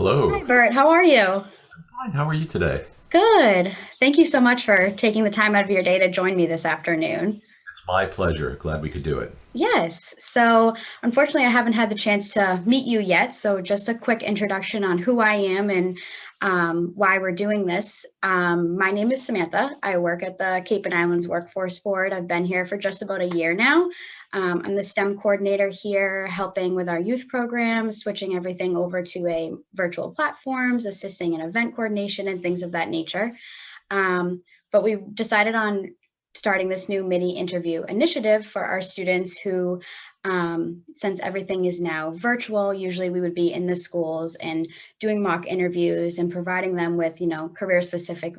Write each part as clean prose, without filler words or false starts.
Hello. Hi, Bert. How are you? Fine. How are you today? Good. Thank you so much for taking the time out of your day to join me this afternoon. It's my pleasure. Glad we could do it. Yes. So, unfortunately, I haven't had the chance to meet you yet. So, just a quick introduction on who I am and why we're doing this. My name is Samantha. I work at the Cape and Islands Workforce Board. I've been here for just about a year now. I'm the STEM coordinator here, helping with our youth programs, switching everything over to a virtual platforms, assisting in event coordination and things of that nature. But we decided on starting this new mini interview initiative for our students who, since everything is now virtual, usually we would be in the schools and doing mock interviews and providing them with, career specific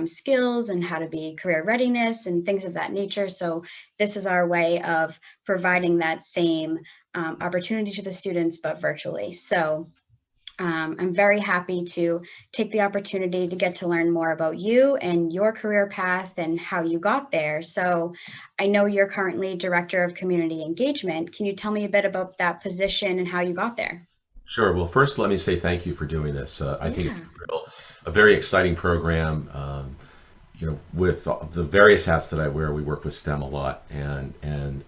skills and how to be career readiness and things of that nature. So this is our way of providing that same opportunity to the students, but virtually. So I'm very happy to take the opportunity to get to learn more about you and your career path and how you got there. So, I know you're currently Director of Community Engagement. Can you tell me a bit about that position and how you got there? Sure. Well, first, let me say thank you for doing this. I think it's Yeah, a very exciting program. With the various hats that I wear, we work with STEM a lot, and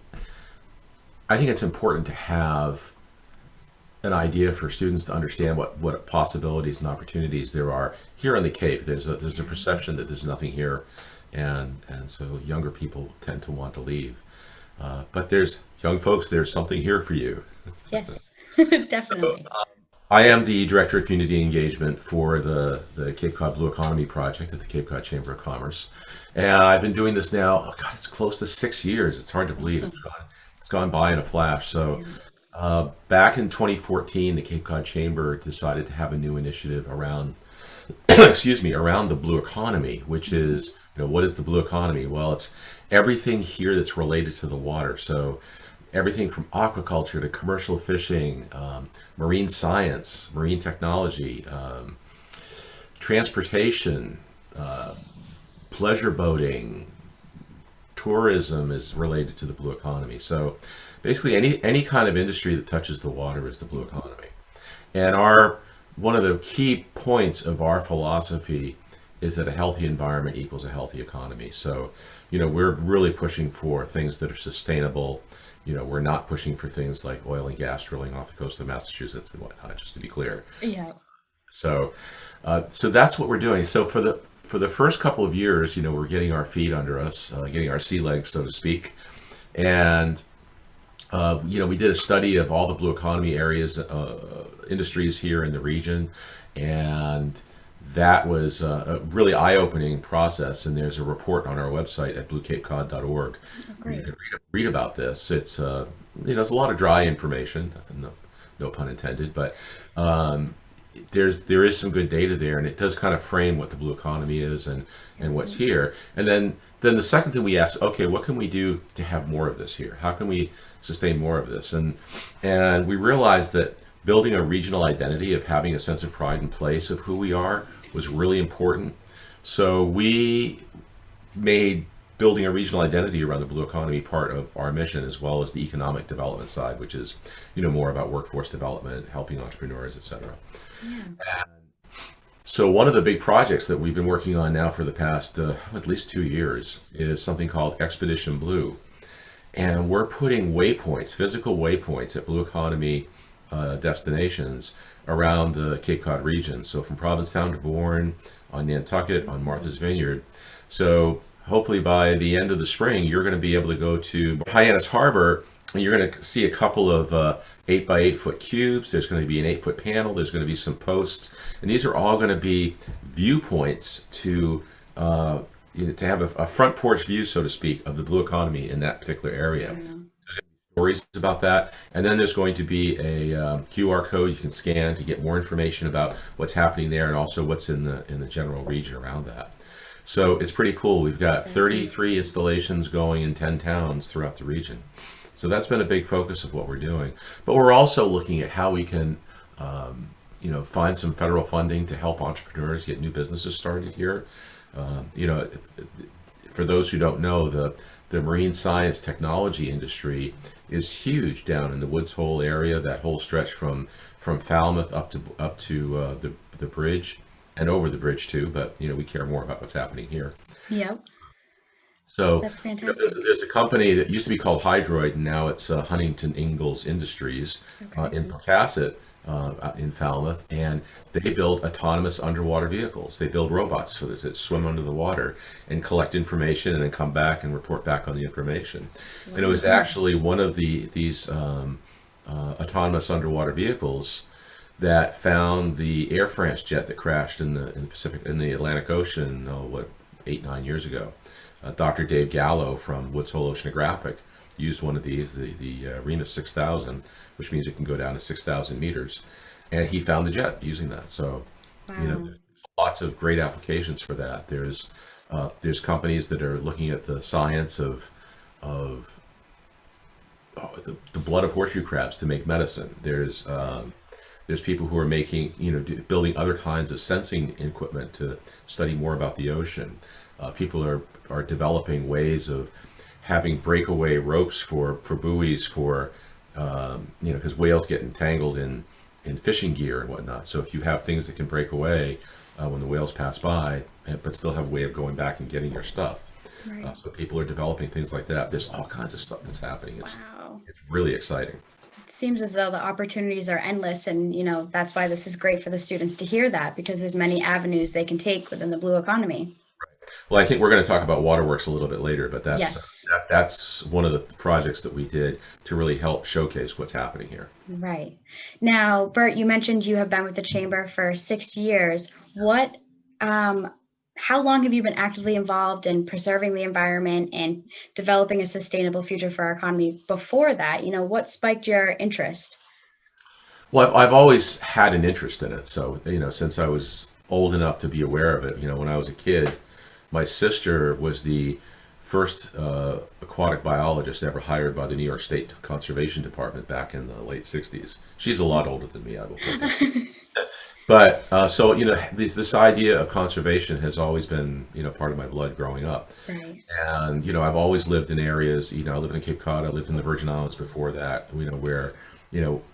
I think it's important to have an idea for students to understand what possibilities and opportunities there are here on the Cape. There's a perception that there's nothing here, and so younger people tend to want to leave. But there's young folks. There's something here for you. yes, definitely. I am the Director of Community Engagement for the Cape Cod Blue Economy Project at the Cape Cod Chamber of Commerce. And I've been doing this now, oh God, it's close to 6 years. It's hard to believe. Awesome. It's gone by in a flash. So Yeah. back in 2014, the Cape Cod Chamber decided to have a new initiative around, excuse me, around the blue economy, which Mhm. is, what is the blue economy? Well, it's everything here that's related to the water. So everything from aquaculture to commercial fishing, marine science, marine technology, transportation, pleasure boating, tourism is related to the blue economy. So basically, any kind of industry that touches the water is the blue economy. And our one of the key points of our philosophy is that a healthy environment equals a healthy economy. So, we're really pushing for things that are sustainable. We're not pushing for things like oil and gas drilling off the coast of Massachusetts and whatnot, just to be clear. Yeah. So, so that's what we're doing. So for the first couple of years, we're getting our feet under us, getting our sea legs, so to speak, and we did a study of all the blue economy areas, industries here in the region, and that was a really eye-opening process. And there's a report on our website at bluecapecod.org Oh, where you great. can read about this. It's a lot of dry information, no pun intended, but there is some good data there, and it does kind of frame what the blue economy is and what's Mhm. here. And then the second thing we ask, okay, what can we do to have more of this here? How can we sustain more of this? And we realized that building a regional identity of having a sense of pride and place of who we are was really important. So we made building a regional identity around the blue economy part of our mission, as well as the economic development side, which is more about workforce development, helping entrepreneurs, etc. Yeah. So one of the big projects that we've been working on now for the past at least 2 years is something called Expedition Blue, and we're putting waypoints, physical waypoints at blue economy destinations around the Cape Cod region. So from Provincetown to Bourne, on Nantucket, on Martha's Vineyard. So hopefully by the end of the spring, you're going to be able to go to Hyannis Harbor, and you're going to see a couple of 8 by 8 foot cubes. There's going to be an 8 foot panel. There's going to be some posts, and these are all going to be viewpoints to have a front porch view, so to speak, of the blue economy in that particular area. Yeah. Stories about that, and then there's going to be a QR code you can scan to get more information about what's happening there, and also what's in the general region around that. So it's pretty cool. We've got That's amazing. 33 installations going in 10 towns throughout the region. So that's been a big focus of what we're doing. But we're also looking at how we can, find some federal funding to help entrepreneurs get new businesses started here. Um, you know, for those who don't know, the marine science technology industry is huge down in the Woods Hole area, that whole stretch from from Falmouth up to the bridge and over the bridge too. But we care more about what's happening here. Yep, So that's there's, fantastic. there's a company that used to be called Hydroid, and now it's Huntington Ingalls Industries Okay. in Pocasset, in Falmouth, and they build autonomous underwater vehicles. They build robots that swim under the water and collect information and then come back and report back on the information. And it was Wow. actually one of these autonomous underwater vehicles that found the Air France jet that crashed in the Pacific in the Atlantic Ocean, 8-9 years ago. Dr. Dave Gallo from Woods Hole Oceanographic used one of these, the Remus 6000, which means it can go down to 6,000 meters, and he found the jet using that. So, Wow. there's lots of great applications for that. There's companies that are looking at the science of the blood of horseshoe crabs to make medicine. There's people who are making, building other kinds of sensing equipment to study more about the ocean. People are developing ways of having breakaway ropes for buoys for, because whales get entangled in fishing gear and whatnot. So if you have things that can break away when the whales pass by, but still have a way of going back and getting your stuff. Right. So people are developing things like that. There's all kinds of stuff that's happening. Wow. It's really exciting. It seems as though the opportunities are endless, and that's why this is great for the students to hear that, because there's many avenues they can take within the blue economy. Well, I think we're going to talk about waterworks a little bit later, but Yes. that's one of the projects that we did to really help showcase what's happening here. Right. Now, Bert, you mentioned you have been with the chamber for 6 years. Um, how long have you been actively involved in preserving the environment and developing a sustainable future for our economy before that? What spiked your interest? Well, I've always had an interest in it. So, since I was old enough to be aware of it, when I was a kid, my sister was the first aquatic biologist ever hired by the New York State Conservation Department back in the late 60s. She's a lot older than me, I will put that. But so, this idea of conservation has always been, part of my blood growing up. Right. And, I've always lived in areas, I lived in Cape Cod, I lived in the Virgin Islands before that, where,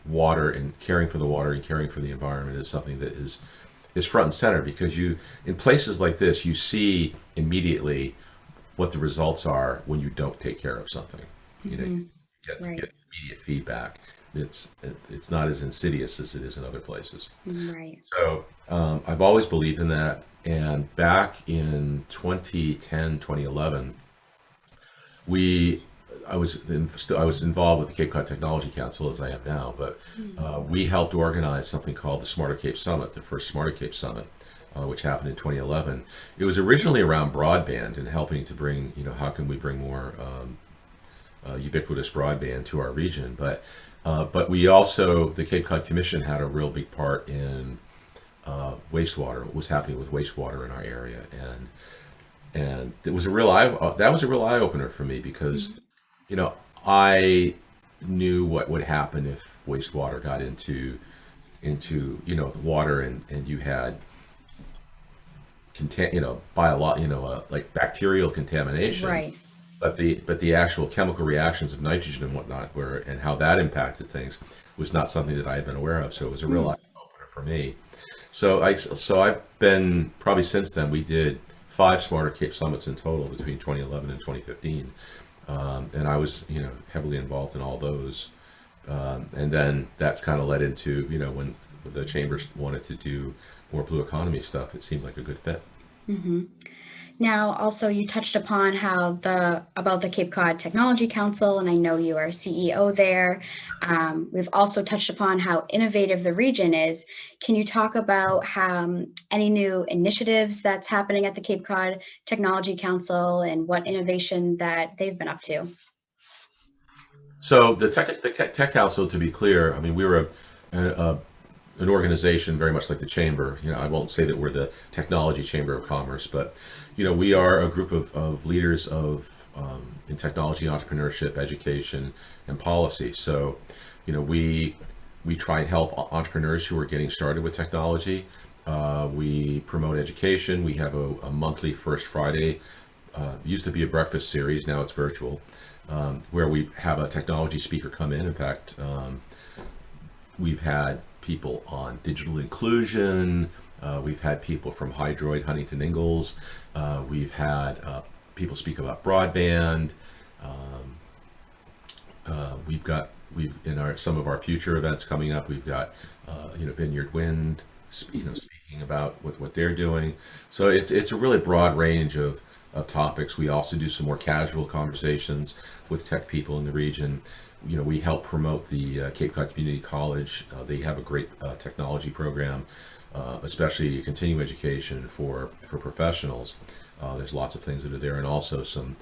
water and caring for the water and caring for the environment is something that is front and center, because in places like this, you see immediately what the results are when you don't take care of something. Hmm. You Right. get immediate feedback. It's not as insidious as it is in other places. Right. So I've always believed in that. And back in 2010, 2011, we I was involved with the Cape Cod Technology Council, as I am now, but we helped organize something called the Smarter Cape Summit, the first Smarter Cape Summit, which happened in 2011. It was originally around broadband and helping to bring, how can we bring more ubiquitous broadband to our region, but we also, the Cape Cod Commission had a real big part in wastewater, what was happening with wastewater in our area, and it was that was a real eye opener for me, because I knew what would happen if wastewater got into the water, and you had like bacterial contamination, Right. but the actual chemical reactions of nitrogen and whatnot and how that impacted things was not something that I had been aware of. So it was a real eye opener for me. So I've been, probably since then, we did 5 Smarter Cape Summits in total between 2011 and 2015. And I was, heavily involved in all those. And then that's kind of led into, when the chambers wanted to do more blue economy stuff, it seemed like a good fit. Hmm. Now, also, you touched upon about the Cape Cod Technology Council, and I know you are CEO there. We've also touched upon how innovative the region is. Can you talk about any new initiatives that's happening at the Cape Cod Technology Council and what innovation that they've been up to? So the Tech Council, to be clear, I mean, we were an organization very much like the chamber. I won't say that we're the technology chamber of commerce, but we are a group of leaders in technology, entrepreneurship, education, and policy. So we try and help entrepreneurs who are getting started with technology. We promote education. We have a monthly First Friday. Used to be a breakfast series, now it's virtual, where we have a technology speaker come in. In fact, we've had people on digital inclusion. We've had people from Hydroid, Huntington Ingalls. We've had people speak about broadband. We've in our some of our future events coming up. We've got Vineyard Wind, speaking about what they're doing. So it's a really broad range of topics. We also do some more casual conversations with tech people in the region. We help promote the Cape Cod Community College. They have a great technology program, especially continuing education for professionals. There's lots of things that are there, and also some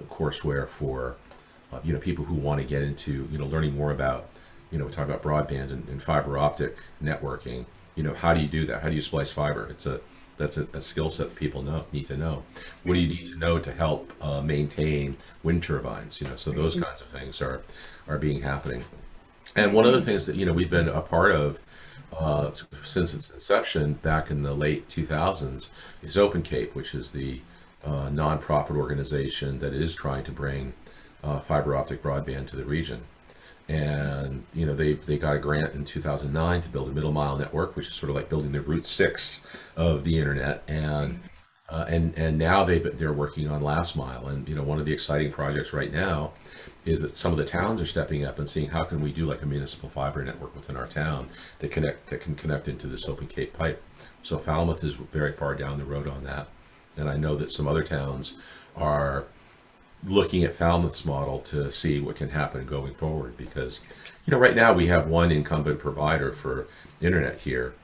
courseware for people who want to get into learning more about we talk about broadband and fiber optic networking. How do you do that? How do you splice fiber? That's a skill set that people need to know. What do you need to know to help maintain wind turbines? So those kinds of things are being happening. And one of the things that we've been a part of since its inception back in the late 2000s is Open Cape, which is the nonprofit organization that is trying to bring fiber optic broadband to the region. And they got a grant in 2009 to build a middle mile network, which is sort of like building the Route 6 of the internet. And now they're working on last mile. And one of the exciting projects right now is that some of the towns are stepping up and seeing how can we do like a municipal fiber network within our town that can connect into this Open Cape pipe. So Falmouth is very far down the road on that, and I know that some other towns are looking at Falmouth's model to see what can happen going forward, because right now we have one incumbent provider for internet here,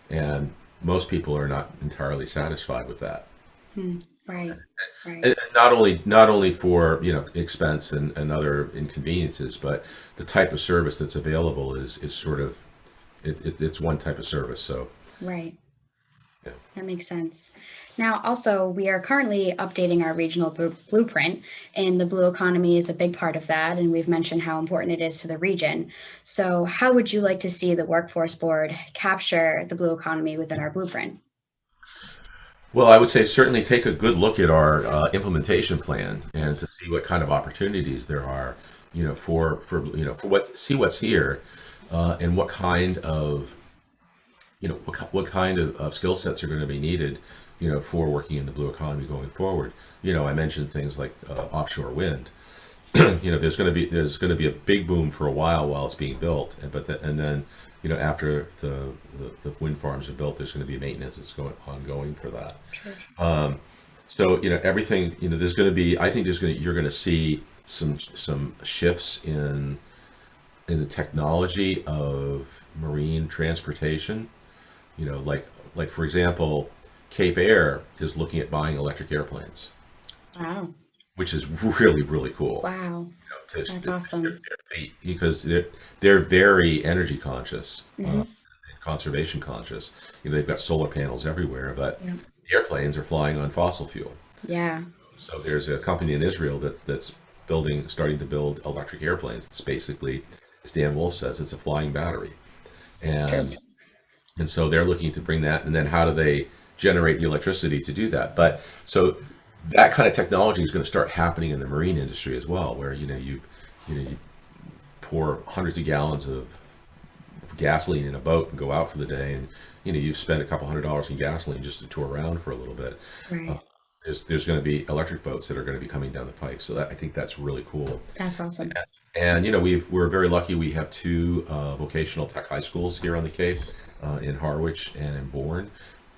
and most people are not entirely satisfied with that. Right. And not only for expense and other inconveniences, but the type of service that's available is sort of it's one type of service. So Right. yeah. That makes sense. Now, also, we are currently updating our regional blueprint, and the blue economy is a big part of that. And we've mentioned how important it is to the region. So, how would you like to see the Workforce Board capture the blue economy within our blueprint? Well, I would say certainly take a good look at our implementation plan and to see what kind of opportunities there are, see what's here, and what kind of skill sets are going to be needed, for working in the blue economy going forward. I mentioned things like offshore wind. There's going to be a big boom for a while it's being built, and then after the wind farms are built, there's going to be maintenance that's ongoing for that. Sure. So everything there's going to be. I think you're going to see some shifts in the technology of marine transportation. Like for example, Cape Air is looking at buying electric airplanes, Wow. which is really, really cool. Wow. That's awesome. Because they're very energy conscious, Hmm. and conservation conscious. They've got solar panels everywhere, but Yep. the airplanes are flying on fossil fuel. Yeah. So there's a company in Israel that's starting to build electric airplanes. It's basically, as Dan Wolf says, it's a flying battery, True. and so they're looking to bring that. And then how do they generate the electricity to do that? But so that kind of technology is going to start happening in the marine industry as well, where you pour hundreds of gallons of gasoline in a boat and go out for the day, and you spend a couple $100s in gasoline just to tour around for a little bit. Right. There's going to be electric boats that are going to be coming down the pike, so I think that's really cool. That's awesome. And we're very lucky. We have two vocational tech high schools here on the Cape, in Harwich and in Bourne,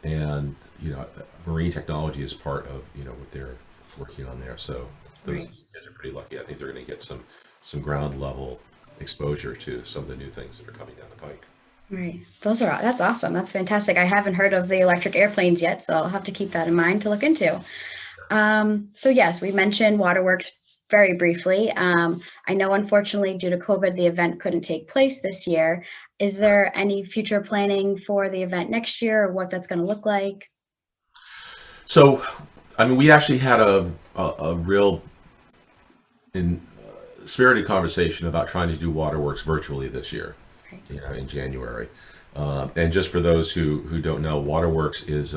and marine technology is part of what they're working on there. So those Right. guys are pretty lucky. I think they're going to get some ground level exposure to some of the new things that are coming down the pike. Right. That's awesome. That's fantastic. I haven't heard of the electric airplanes yet, so I'll have to keep that in mind to look into. So yes, we mentioned Waterworks very briefly. I know unfortunately due to COVID, the event couldn't take place this year. Is there any future planning for the event next year, or what that's going to look like? So, I mean, we actually had a real spirited conversation about trying to do Waterworks virtually this year, Right. in January. And just for those who don't know, Waterworks is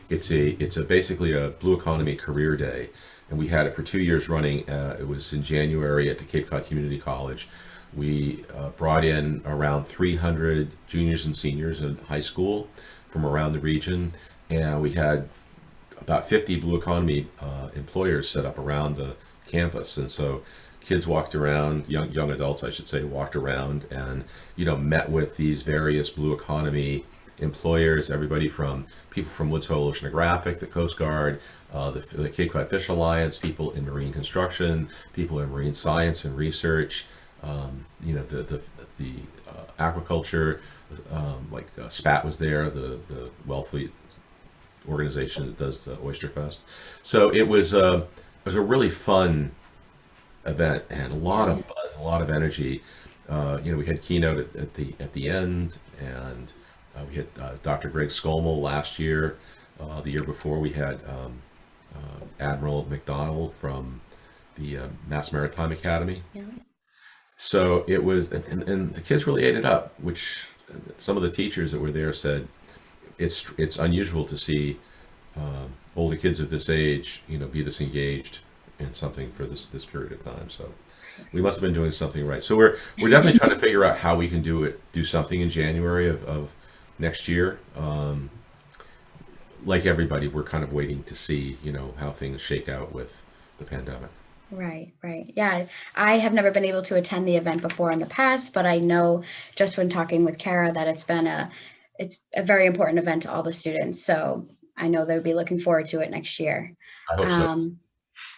it's basically a blue economy career day, and we had it for 2 years running. It was in January at the Cape Cod Community College. We brought in around 300 juniors and seniors in high school from around the region, and we had about 50 blue economy employers set up around the campus. And so kids walked around, young adults, I should say, walked around and, met with these various blue economy employers, everybody from people from Woods Hole Oceanographic, the Coast Guard, the Cape Cod Fish Alliance, people in marine construction, people in marine science and research, the aquaculture, SPAT was there, the Wellfleet organization that does the Oyster Fest. So it was a really fun event and a lot of buzz, a lot of energy. We had keynote at the end, and we had Dr. Greg Skolmel last year. The year before, we had Admiral McDonald from the Mass Maritime Academy. Yeah. So it was, and the kids really ate it up. Which some of the teachers that were there said it's unusual to see older kids of this age, be this engaged in something for this period of time. So we must have been doing something right. So we're definitely trying to figure out how we can do something in January of next year. Like everybody, we're kind of waiting to see, how things shake out with the pandemic. Right, right. Yeah, I have never been able to attend the event before in the past, but I know just when talking with Kara that it's a very important event to all the students. So I know they'll be looking forward to it next year. I hope so.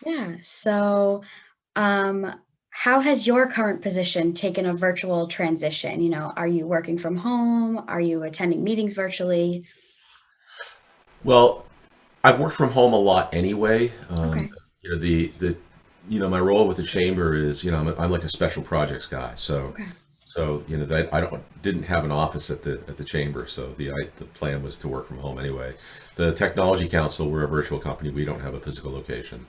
Yeah. So, how has your current position taken a virtual transition? Are you working from home? Are you attending meetings virtually? Well, I've worked from home a lot anyway. Okay. The my role with the chamber is, I'm like a special projects guy. So Okay. that I didn't have an office at the chamber, so the plan was to work from home anyway. The Technology Council, we're a virtual company. We don't have a physical location.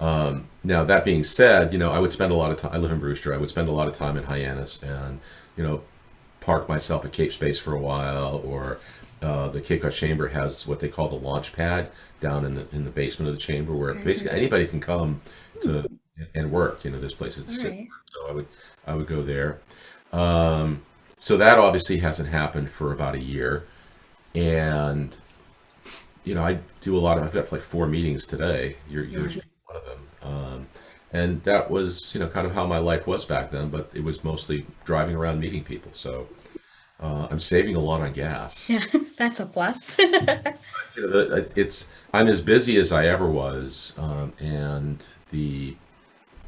Now that being said, I would spend a lot of time. I live in Brewster. I would spend a lot of time in Hyannis, and park myself at Cape Space for a while, or the Cape Cod Chamber has what they call the launch pad down in the basement of the chamber, where basically anybody can come to and work. There's places to All sit. right. So I would go there. So that obviously hasn't happened for about a year, and I do a lot of. I've got like 4 meetings today. You're Yeah. one of them. And that was, kind of how my life was back then, but it was mostly driving around meeting people. So I'm saving a lot on gas. Yeah, that's a plus. I'm as busy as I ever was, and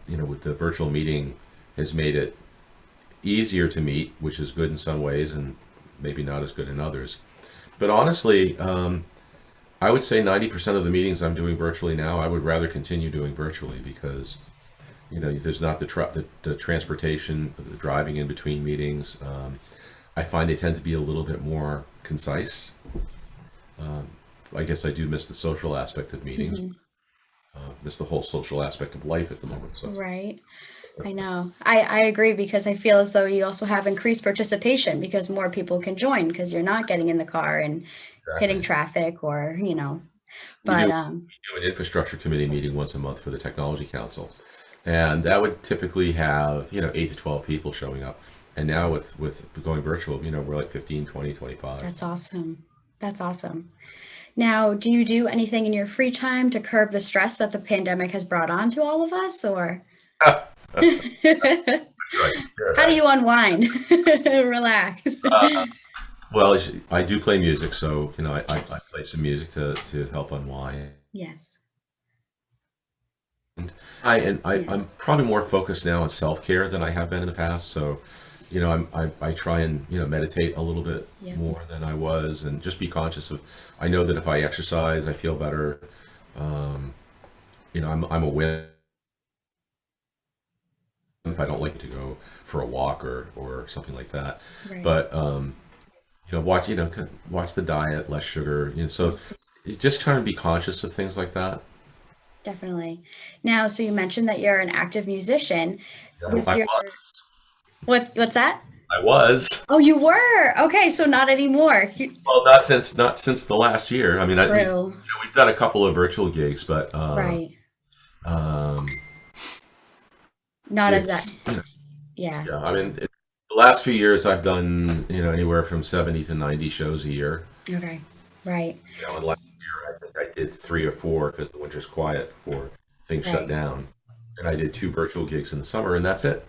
with the virtual meeting has made it easier to meet, which is good in some ways and maybe not as good in others. But honestly, I would say 90% of the meetings I'm doing virtually now, I would rather continue doing virtually because, there's not the transportation, the driving in between meetings. I find they tend to be a little bit more concise. I guess I do miss the social aspect of meetings, Mhm. miss the whole social aspect of life at the moment. So Right. I know. I agree because I feel as though you also have increased participation because more people can join because you're not getting in the car and hitting exactly. traffic We do but we do an infrastructure committee meeting once a month for the Technology Council, and that would typically have 8 to 12 people showing up. And now with going virtual, we're like 15, 20, 25. that's awesome. That's awesome. Now, do you do anything in your free time to curb the stress that the pandemic has brought on to all of us, or how That's right. do you unwind, relax? Well, I do play music, so I play some music to help unwind. Yes. Yeah. I'm probably more focused now on self-care than I have been in the past. So, I try and meditate a little bit Yeah. more than I was, and just be conscious of. I know that if I exercise, I feel better. Um, I'm a wimp. I don't like to go for a walk or something like that. Right. But watch the diet, less sugar. So you just trying to be conscious of things like that. Definitely. Now, so you mentioned that you're an active musician. Yeah, With your what's that? I was. Oh, you were. Okay, so not anymore. Well, not since the last year. I mean, True. we've done a couple of virtual gigs, but Right. um, Not as that. it's Yeah. Yeah, I mean, the last few years I've done, anywhere from 70 to 90 shows a year. Okay. Right. And last year I think I did three or four because the winter's quiet before things shut Right. down. And I did two virtual gigs in the summer, and that's it.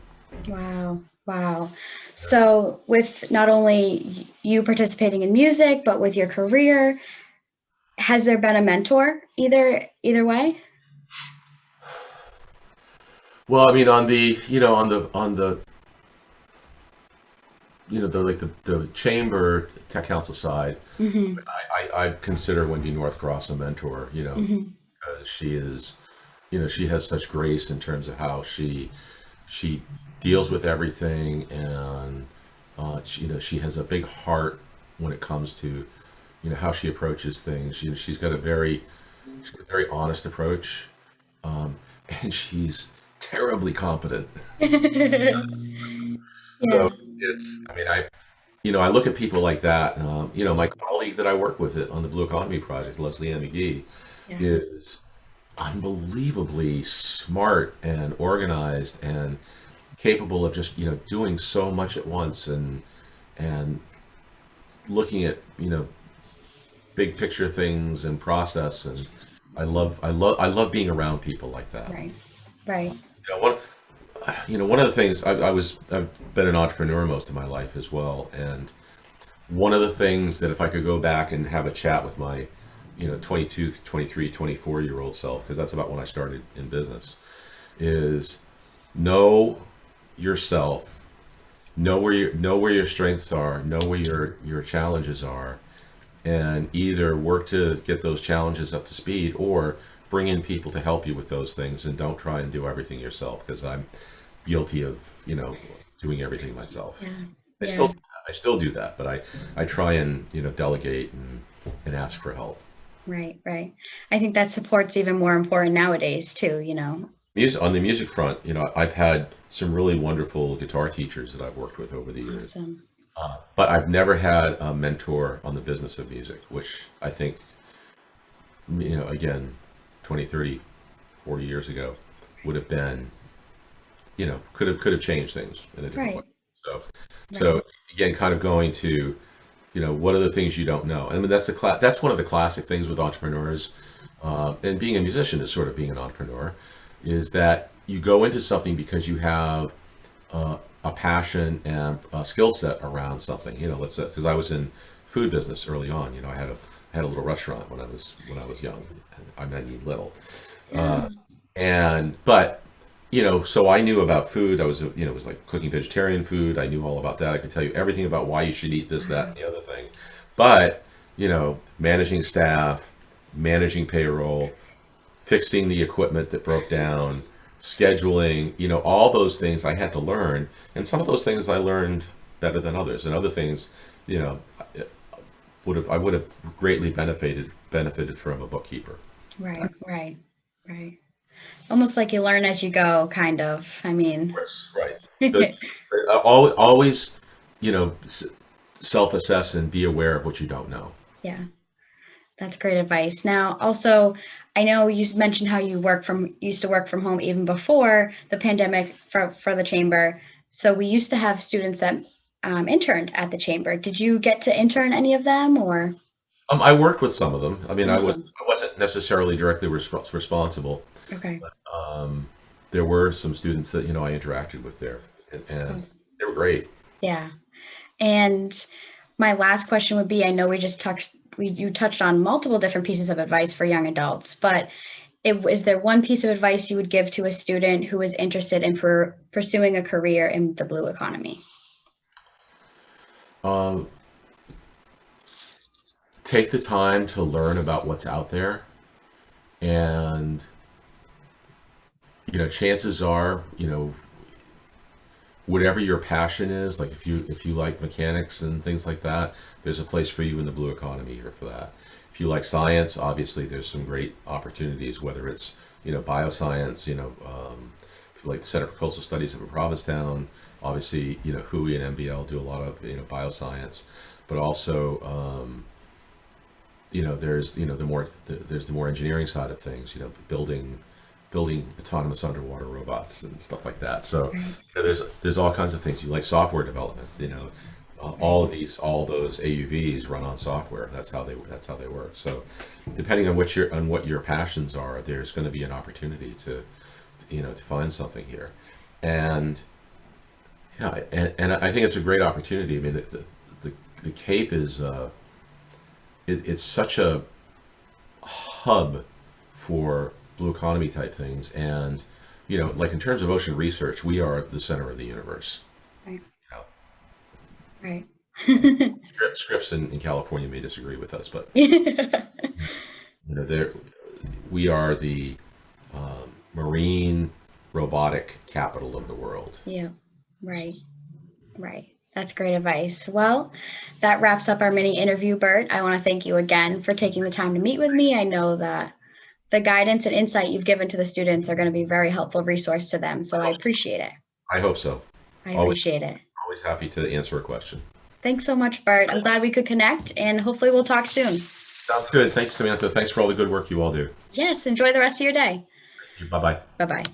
Wow. Wow. So with not only you participating in music, but with your career, has there been a mentor either way? Well, I mean, on the, the like the chamber tech council side, Mm-hmm. I consider Wendy Northcross a mentor, Mm-hmm. because she is, she has such grace in terms of how she deals with everything, and she has a big heart when it comes to, how she approaches things. She's got a very honest approach, and she's terribly competent. So Yeah. I mean, I look at people like that. My colleague that I work with on the Blue Economy Project, Leslie Ann McGee, Yeah. is unbelievably smart and organized and capable of just doing so much at once, and looking at big picture things and process. And I love being around people like that. Right. Right. You know, one one of the things I've been an entrepreneur most of my life as well, and one of the things that if I could go back and have a chat with my 22, 23, 24-year old self, because that's about when I started in business, is know yourself, know where your strengths are, know where your challenges are, and either work to get those challenges up to speed or bring in people to help you with those things, and don't try and do everything yourself, because I'm guilty of doing everything myself. Yeah. I Yeah. still I still do that, but I try and delegate and ask for help. Right. Right. I think that support's even more important nowadays too, you know. Music on the music front, I've had some really wonderful guitar teachers that I've worked with over the years, Awesome. but I've never had a mentor on the business of music, which I think, again, 20, 30, 40 years ago would have been, could have changed things in a different way. Right. So, Right. so again, kind of going to, what are the things you don't know? I mean, that's one of the classic things with entrepreneurs, and being a musician is sort of being an entrepreneur, is that you go into something because you have a passion and a skill set around something. Let's say, because I was in food business early on. I had a little restaurant when I was young. I mean, little. Yeah. And but so I knew about food. I was it was like cooking vegetarian food. I knew all about that. I could tell you everything about why you should eat this, that, and Wow. the other thing. But managing staff, managing payroll, fixing the equipment that broke down, scheduling, all those things I had to learn. And some of those things I learned better than others, and other things, you know I would have greatly benefited from a bookkeeper. Right. Right. Right. Almost like you learn as you go, kind of. I mean, Course, right. The, always, you know, s- self-assess and be aware of what you don't know. yeah, that's great advice. Now, also, I know you mentioned how you used to work from home even before the pandemic for the chamber. So we used to have students that interned at the chamber. Did you get to intern any of them or? I worked with some of them. I mean, Awesome. I wasn't necessarily directly responsible. Okay. Um, there were some students that I interacted with there, and Sounds, they were great. yeah. And my last question would be, I know you touched on multiple different pieces of advice for young adults, but is there one piece of advice you would give to a student who is interested in pursuing a career in the blue economy? Um, take the time to learn about what's out there, and chances are, whatever your passion is, like if you like mechanics and things like that, there's a place for you in the blue economy here for that. If you like science, obviously there's some great opportunities, whether it's bioscience, if you like the Center for Coastal Studies up in Provincetown, obviously Hui and MBL do a lot of bioscience, but also there's there's the more engineering side of things, building building autonomous underwater robots and stuff like that. So Right. there's all kinds of things. You like software development, all those AUVs run on software. That's how they work. So depending on what your passions are, there's going to be an opportunity to find something here. And yeah, and I think it's a great opportunity. I mean, the Cape is it's such a hub for blue economy type things, and like in terms of ocean research, we are the center of the universe. Right. You know, Right. Scripps in California may disagree with us, but Yeah. there we are the marine robotic capital of the world. Right. Right. That's great advice. Well, that wraps up our mini interview, Bert. I want to thank you again for taking the time to meet with me. I know that the guidance and insight you've given to the students are going to be a very helpful resource to them. So I appreciate it. I hope so. I Always, appreciate it. always happy to answer a question. Thanks so much, Bert. I'm glad we could connect, and hopefully we'll talk soon. Sounds good. Thanks, Samantha. Thanks for all the good work you all do. Yes, enjoy the rest of your day. Bye bye. Bye-bye.